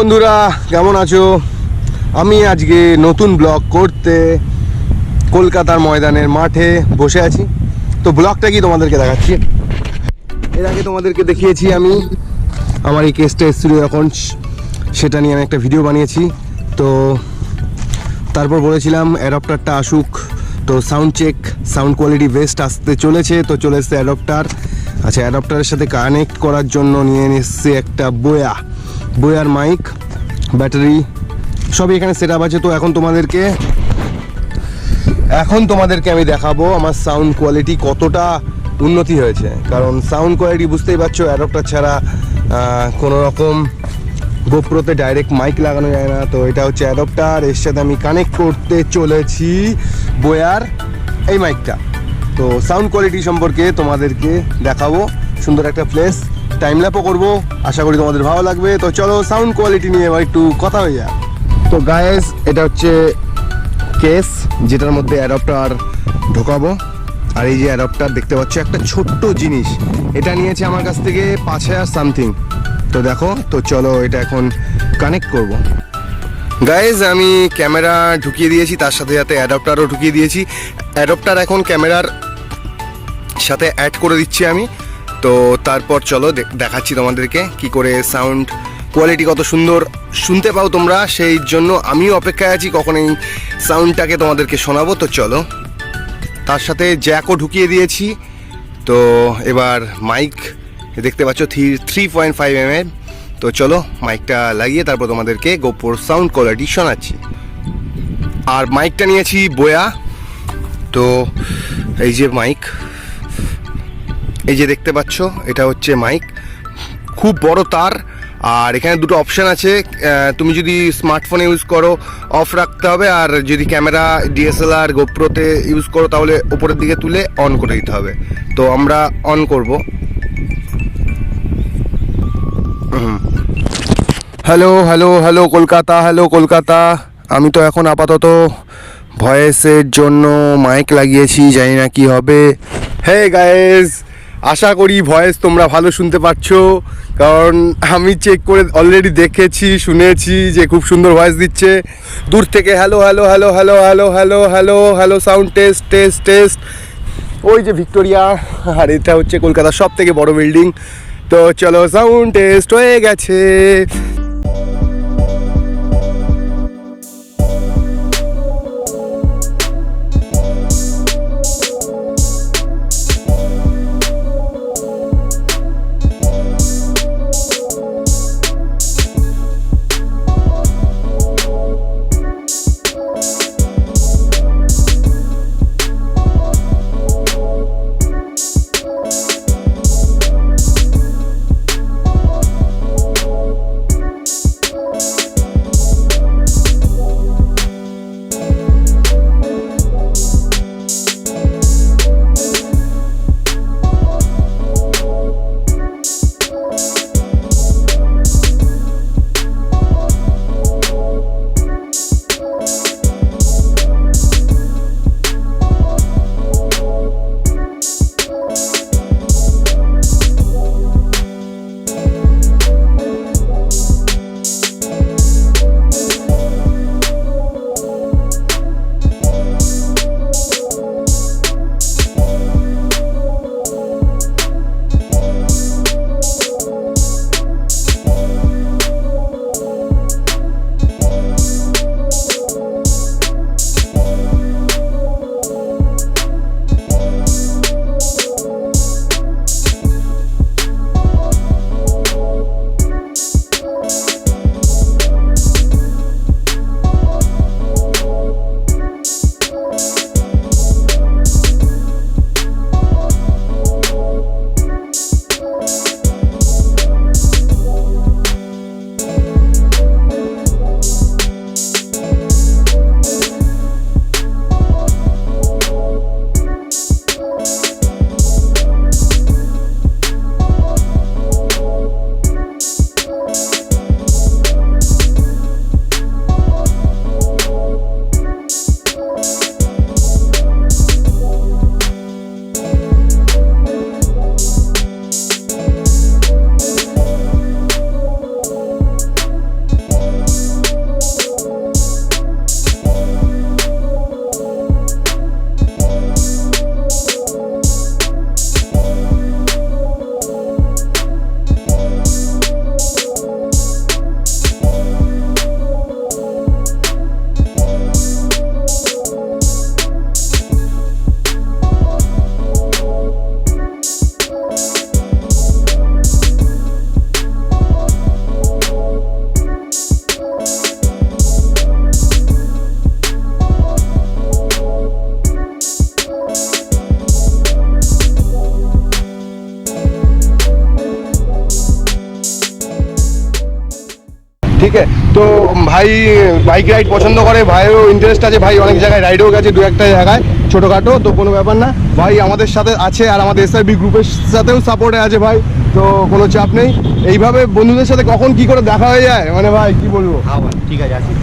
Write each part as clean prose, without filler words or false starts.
বন্ধুরা, কেমন আছো? আমি আজকে নতুন ব্লগ করতে কলকাতার ময়দানের মাঠে বসে আছি। তো ব্লগটা কি তোমাদেরকে দেখাচ্ছি। এর আগে তোমাদেরকে দেখিয়েছি আমি আমার এই কেসটা এসেছিল যখন, সেটা নিয়ে আমি একটা ভিডিও বানিয়েছি। তো তারপর বলেছিলাম অ্যাডাপ্টারটা আসুক, তো sound check, sound quality best আসতে চলেছে। তো চলে এসছে অ্যাডাপ্টার। আচ্ছা, অ্যাডাপ্টারের সাথে কানেক্ট করার জন্য নিয়ে এসছে একটা বোয়ার মাইক, ব্যাটারি সবই এখানে সেট আপ আছে। তো এখন তোমাদেরকে আমি দেখাবো আমার সাউন্ড কোয়ালিটি কতটা উন্নতি হয়েছে। কারণ সাউন্ড কোয়ালিটি বুঝতেই পারছো, অ্যাডাপ্টার ছাড়া কোনো রকম গোপ্রোতে ডাইরেক্ট মাইক লাগানো যায় না। তো এটা হচ্ছে অ্যাডাপ্টার, এর সাথে আমি কানেক্ট করতে চলেছি বোয়ার এই মাইকটা। তো সাউন্ড কোয়ালিটি সম্পর্কে তোমাদেরকে দেখাবো, সুন্দর একটা প্লেস, টাইম ল্যাপও করবো, আশা করি তোমাদের ভালো লাগবে। তো চলো সাউন্ড কোয়ালিটি নিয়ে এবার একটু কথা হয়ে যায়। তো গাইস, এটা হচ্ছে কেস যেটার মধ্যে অ্যাডাপ্টার ঢোকাবো। আর এই যে অ্যাডাপ্টার দেখতে পাচ্ছ, একটা ছোট্ট জিনিস, এটা নিয়েছে আমার কাছ থেকে 5,000 সামথিং। তো দেখো, তো চলো এটা এখন কানেক্ট করব। গাইজ, আমি ক্যামেরা ঢুকিয়ে দিয়েছি, তার সাথে সাথে অ্যাডাপ্টারও ঢুকিয়ে দিয়েছি। অ্যাডাপ্টার এখন ক্যামেরার সাথে অ্যাড করে দিচ্ছি আমি। তো তারপর চলো দেখাচ্ছি তোমাদেরকে কি করে সাউন্ড কোয়ালিটি কত সুন্দর শুনতে পাও তোমরা। সেই জন্য আমিও অপেক্ষায় আছি কখন এই সাউন্ডটাকে তোমাদেরকে শোনাবো। তো চলো, তার সাথে জ্যাকও ঢুকিয়ে দিয়েছি। তো এবার মাইক দেখতে পাচ্ছ 3.5 mm। তো চলো মাইকটা লাগিয়ে তারপর তোমাদেরকে গোপ্রোর সাউন্ড কোয়ালিটি শোনাচ্ছি। আর মাইকটা নিয়েছি বোয়া। তো এই যে মাইক, এই যে দেখতে পাচ্ছ, এটা হচ্ছে মাইক, খুব বড় তার। আর এখানে দুটো অপশান আছে, তুমি যদি স্মার্টফোনে ইউজ করো অফ রাখতে হবে, আর যদি ক্যামেরা ডিএসএলআর গোপ্রোতে ইউজ করো তাহলে ওপরের দিকে তুলে অন করে দিতে হবে। তো আমরা অন করব। Hello hello hello Kolkata, hello Kolkata. আমি তো এখন আপাতত ভয়েসের জন্য মাইক লাগিয়েছি, জানি না কি হবে। হে গাইস, আশা করি ভয়েস তোমরা ভালো শুনতে পাচ্ছো, কারণ আমি চেক করে অলরেডি দেখেছি, শুনেছি যে খুব সুন্দর ভয়েস দিচ্ছে দূর থেকে। Hello hello hello hello hello hello hello hello, sound test test test. ওই যে ভিক্টোরিয়া, আর এটা হচ্ছে কলকাতার সব থেকে বড় বিল্ডিং। তো চলো, সাউন্ড টেস্ট হয়ে গেছে। ঠিক আছে। তো ভাই বাইক রাইড পছন্দ করে, ভাইয়েরও ইন্টারেস্ট আছে, ভাই অনেক জায়গায় রাইডেও গেছে, দু একটা জায়গায় ছোটোখাটো, তো কোনো ব্যাপার না। ভাই আমাদের সাথে আছে আর আমাদের SRB গ্রুপের সাথেও সাপোর্টে আছে ভাই, তো কোনো চাপ নেই। এইভাবে বন্ধুদের সাথে কখন কি করে দেখা হয়ে যায় মানে ভাই কি বলবো। হ্যাঁ ভাই ঠিক আছে আসি।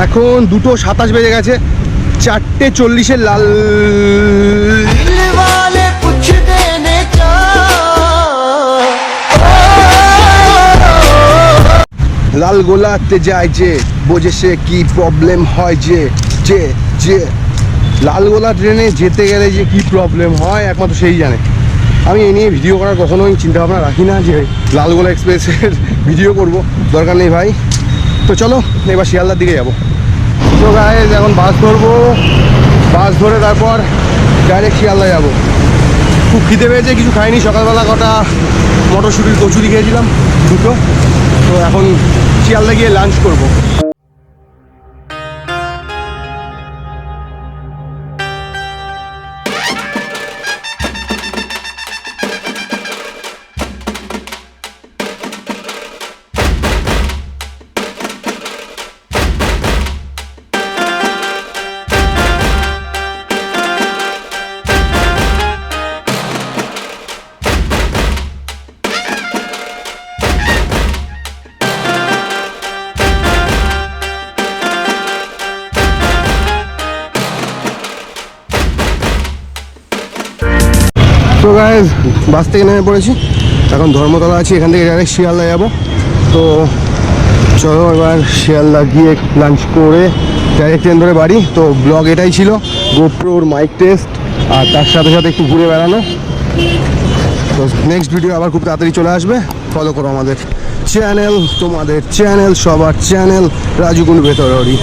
এখন 2:27 বেজে গেছে, 4:40 লাল লাল গোলাতে যায় যে বোঝে সে কি প্রবলেম হয় যে যে যে লালগোলা ট্রেনে যেতে গেলে যে কি প্রবলেম হয় একমাত্র সেই জানে। আমি এই নিয়ে ভিডিও করার কখনোই চিন্তাভাবনা রাখি না যে লালগোলা এক্সপ্রেসের ভিডিও করব, দরকার নেই ভাই। তো চলো এবার শিয়ালদার দিকে যাবো। তো গাইস এখন বাস ধরবো, বাস ধরে তারপর ডাইরেক্ট শিয়ালদা যাবো। খুব খিদে পেয়েছে, কিছু খাইনি, সকালবেলা কটা মটরশুঁটির কচুরি খেয়েছিলাম দুটো, তো এখন শিয়ালদা গিয়ে লাঞ্চ করবো। তো গাইস বাস থেকে নেমে পড়েছি, এখন ধর্মতলা আছি, এখান থেকে ডাইরেক্ট শিয়ালদা যাবো। তো চলো এবার শিয়ালদা গিয়ে লাঞ্চ করে ডাইরেক্ট ট্রেন ধরে বাড়ি। তো ব্লগ এটাই ছিল, গোপ্রোর মাইক টেস্ট আর তার সাথে সাথে একটু ঘুরে বেড়ানো। তো নেক্সট ভিডিও আবার খুব তাড়াতাড়ি চলে আসবে, ফলো করো আমাদের চ্যানেল, তোমাদের চ্যানেল, সবার চ্যানেল রাজুগুণ ভেতরি।